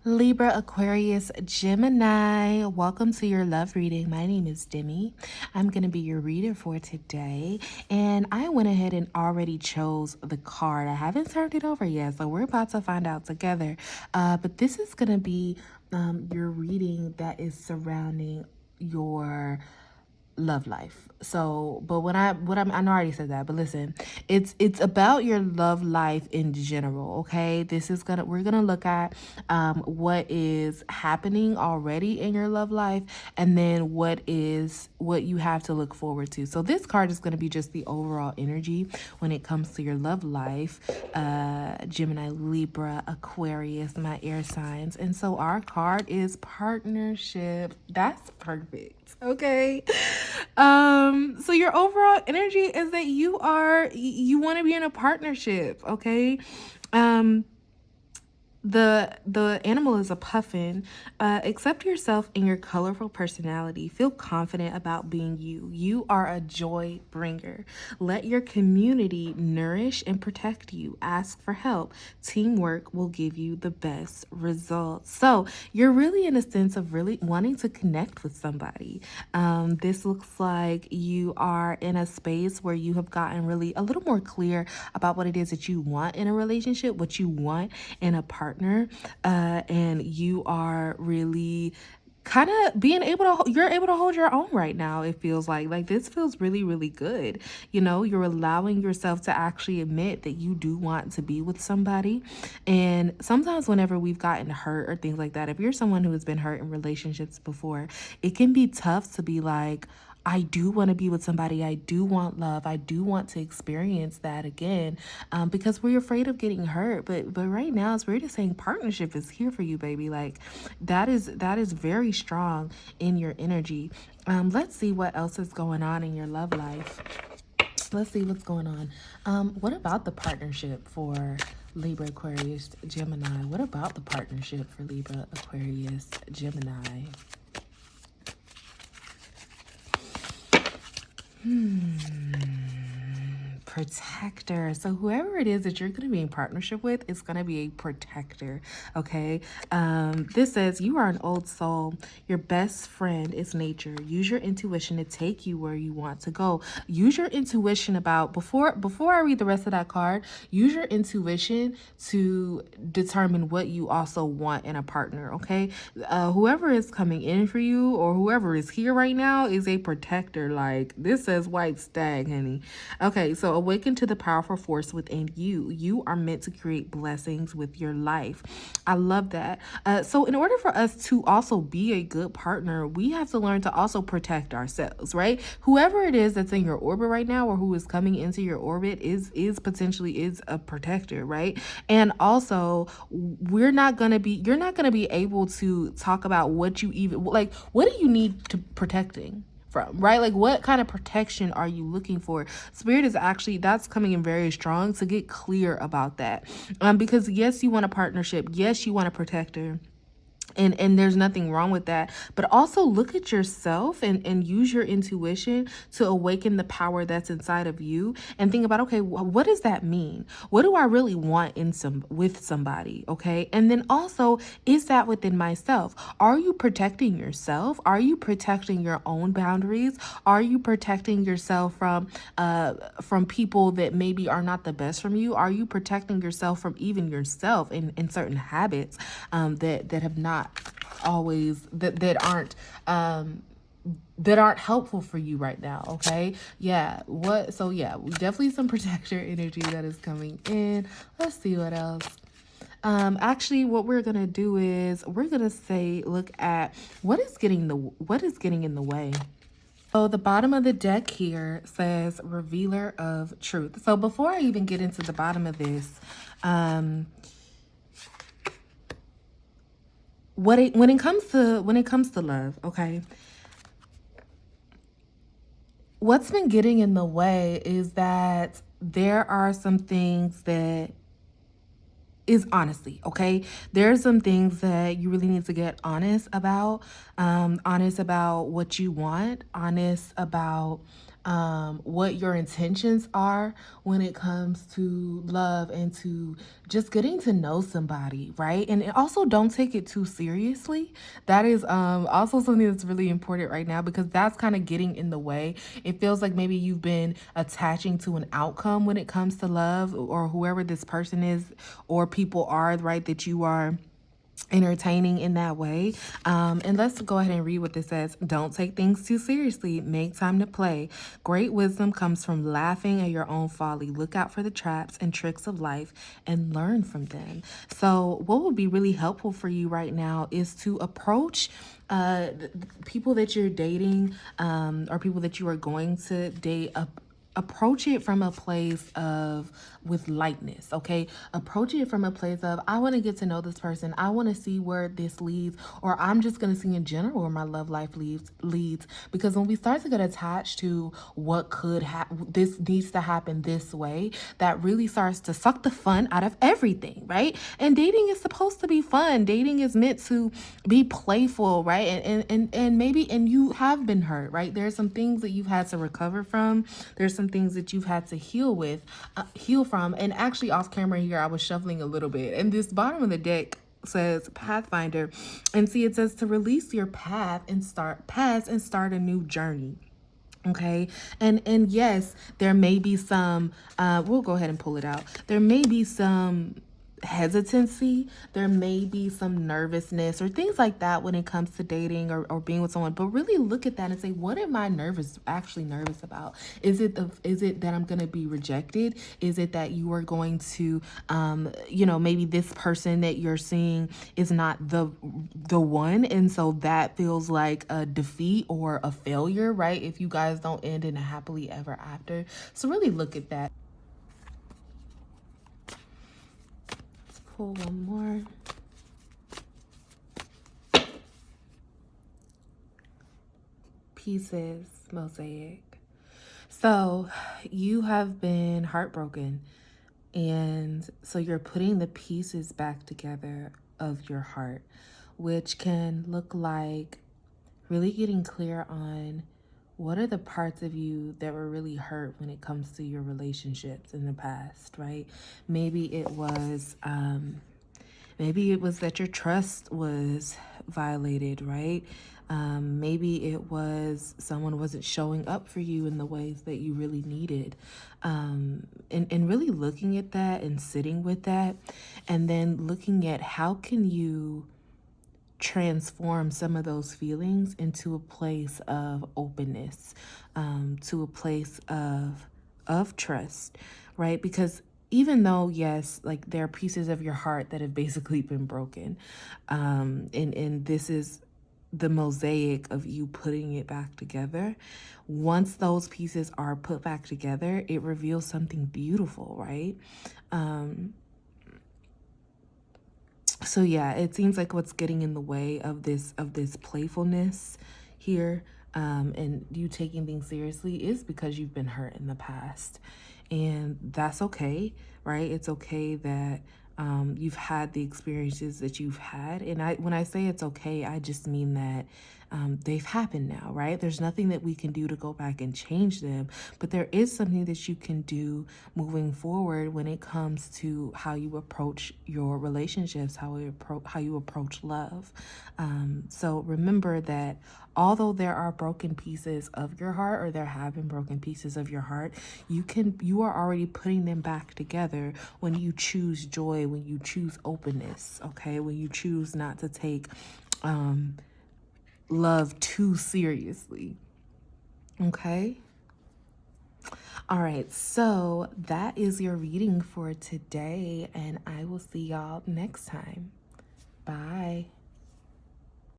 Libra, Aquarius, Gemini. Welcome to your love reading. My name is Demi. I'm going to be your reader for today. And I went ahead and already chose the card. I haven't turned it over yet, so we're about to find out together. But this is going to be your reading that is surrounding your love life. So, but I know I already said that, but listen, it's about your love life in general. Okay, we're gonna look at what is happening already in your love life, and then what you have to look forward to. So this card is gonna be just the overall energy when it comes to your love life. Gemini, Libra, Aquarius, my air signs, and so our card is partnership. That's perfect. Okay. So your overall energy is that you want to be in a partnership, okay? The animal is a puffin. Accept yourself and your colorful personality. Feel confident about being you. You are a joy bringer. Let your community nourish and protect you. Ask for help. Teamwork will give you the best results. So you're really in a sense of really wanting to connect with somebody. This looks like you are in a space where you have gotten really a little more clear about what it is that you want in a relationship, what you want in a partner, and you are really kind of you're able to hold your own right now. It feels like this feels really, really good. You're allowing yourself to actually admit that you do want to be with somebody. And sometimes whenever we've gotten hurt or things like that, if you're someone who has been hurt in relationships before, it can be tough to be like, I do want to be with somebody. I do want love. I do want to experience that again, because we're afraid of getting hurt. But right now, it's we're just saying partnership is here for you, baby. Like that is very strong in your energy. Let's see what else is going on in your love life. Let's see what's going on. What about the partnership for Libra, Aquarius, Gemini? What about the partnership for Libra, Aquarius, Gemini? Protector. So whoever it is that you're going to be in partnership with is going to be a protector. Okay. This says you are an old soul. Your best friend is nature. Use your intuition to take you where you want to go. Use your intuition about before I read the rest of that card. Use your intuition to determine what you also want in a partner. Okay. Whoever is coming in for you or whoever is here right now is a protector. Like this says white stag, honey. Okay, so awaken to the powerful force within you. You are meant to create blessings with your life. I love that. So in order for us to also be a good partner, we have to learn to also protect ourselves, right? Whoever it is that's in your orbit right now or who is coming into your orbit is potentially a protector, right? And also you're not going to be able to talk about what you even like, what do you need to protecting from, right? Like what kind of protection are you looking for? Spirit is actually, that's coming in very strong, to get clear about that. Because yes, you want a partnership. Yes, you want a protector. And there's nothing wrong with that, but also look at yourself and use your intuition to awaken the power that's inside of you and think about, okay, what does that mean? What do I really want with somebody? Okay. And then also, is that within myself? Are you protecting yourself? Are you protecting your own boundaries? Are you protecting yourself from people that maybe are not the best from you? Are you protecting yourself from even yourself in certain habits that have not always that aren't helpful for you right now? Okay. Definitely some protector energy that is coming in. Let's see what else. Actually, what we're gonna do is we're gonna look at what is getting in the way. So the bottom of the deck here says revealer of truth. So before I even get into the bottom of this, when it comes to love, okay, what's been getting in the way is that there are some things that is honesty, okay? There are some things that you really need to get honest about what you want, honest about what your intentions are when it comes to love and to just getting to know somebody, right? And also don't take it too seriously. That is also something that's really important right now, because that's kind of getting in the way. It feels like maybe you've been attaching to an outcome when it comes to love, or whoever this person is or people are, right, that you are entertaining in that way. And let's go ahead and read what this says. Don't take things too seriously. Make time to play. Great wisdom comes from laughing at your own folly. Look out for the traps and tricks of life and learn from them. So what would be really helpful for you right now is to approach people that you're dating, or people that you are going to date, approach it from a place of with lightness. Okay, approach it from a place of, I want to get to know this person, I want to see where this leads, or I'm just going to see in general where my love life leads. Because when we start to get attached to what could happen, this needs to happen this way, that really starts to suck the fun out of everything, right? And dating is supposed to be fun. Dating is meant to be playful, right? And maybe, and you have been hurt, right? There's some things that you've had to recover from. There's some things that you've had to heal from. And actually off camera here, I was shuffling a little bit, and this bottom of the deck says Pathfinder, and see, it says to release your past and start a new journey. Okay, and yes, there may be some we'll go ahead and pull it out. There may be some hesitancy, there may be some nervousness or things like that when it comes to dating or being with someone, but really look at that and say, what am I actually nervous about? Is it that I'm going to be rejected? Is it that you are going to maybe this person that you're seeing is not the one, and so that feels like a defeat or a failure, right? If you guys don't end in a happily ever after. So really look at that. Pull one more. Pieces, mosaic. So you have been heartbroken, and so you're putting the pieces back together of your heart, which can look like really getting clear on what are the parts of you that were really hurt when it comes to your relationships in the past, right? Maybe it was that your trust was violated, right? Maybe it was someone wasn't showing up for you in the ways that you really needed. And really looking at that and sitting with that, and then looking at how can you transform some of those feelings into a place of openness, to a place of trust, right? Because even though, yes, like there are pieces of your heart that have basically been broken, and this is the mosaic of you putting it back together. Once those pieces are put back together, it reveals something beautiful, right? So yeah, it seems like what's getting in the way of this playfulness here, and you taking things seriously, is because you've been hurt in the past, and that's okay, right? It's okay that you've had the experiences that you've had, and when I say it's okay, I just mean that they've happened now, right? There's nothing that we can do to go back and change them, but there is something that you can do moving forward when it comes to how you approach your relationships, how you approach love. So remember that although there are broken pieces of your heart, or there have been broken pieces of your heart, you are already putting them back together when you choose joy, when you choose openness, okay? When you choose not to take love too seriously. Okay? All right, so that is your reading for today, and I will see y'all next time. Bye.